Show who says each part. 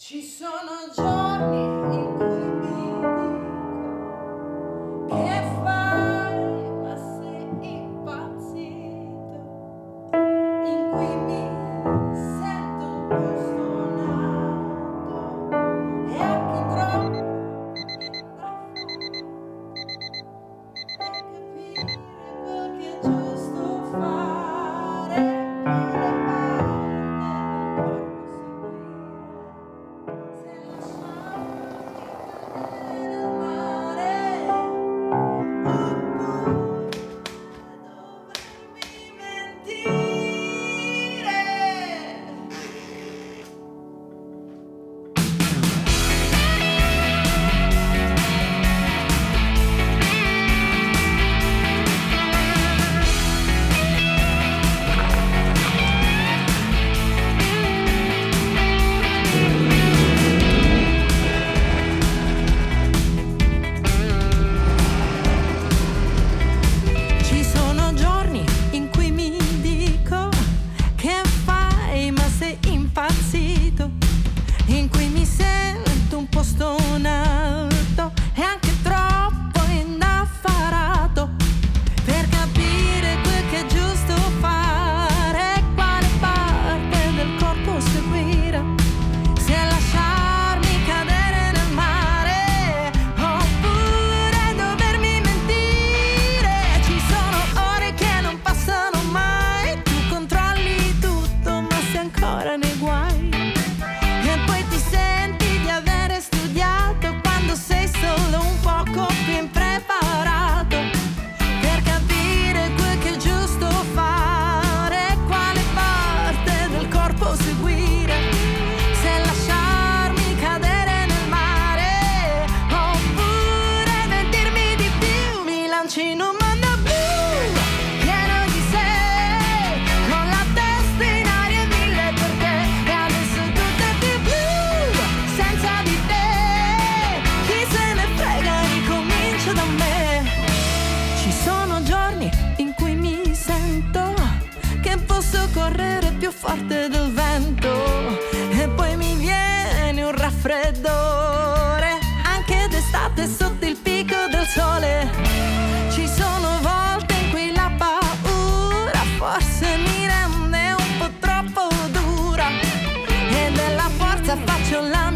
Speaker 1: Ci sono giorni in cui mi dico che fai, ma sei impazzito, in cui mi sento un po' stonato e anche troppo per capire quel che è giusto fare, quale parte del corpo seguire. Se lasciarmi cadere nel mare, oppure dovermi mentire. Ci sono giorni in cui mi dico che fai, ma sei impazzito, in cui mi sento un po' stonato e anche troppo inaffarato per capire quel che è giusto fare, quale parte del corpo seguire, se lasciarmi cadere nel mare oppure dovermi mentire. Ci sono ore che non passano mai, tu controlli tutto ma sei ancora nei guai e poi ti senti di avere studiato quando sei solo un poco più impreparato per capire quel che è giusto fare, quale parte del corpo seguire, se lasciarmi cadere nel mare oppure mentirmi di più. Mi lanci in un mondo blu pieno di sé, con la testa in aria e mille perché, e adesso tutto è più blu senza di te. Chi se ne frega, ricomincio da me. Ci sono giorni in cui mi sento che posso correre più forte del vento e poi mi viene un raffreddore anche d'estate sotto il picco del sole. Ci sono volte in cui la paura forse mi rende un po' troppo dura e della forza faccio la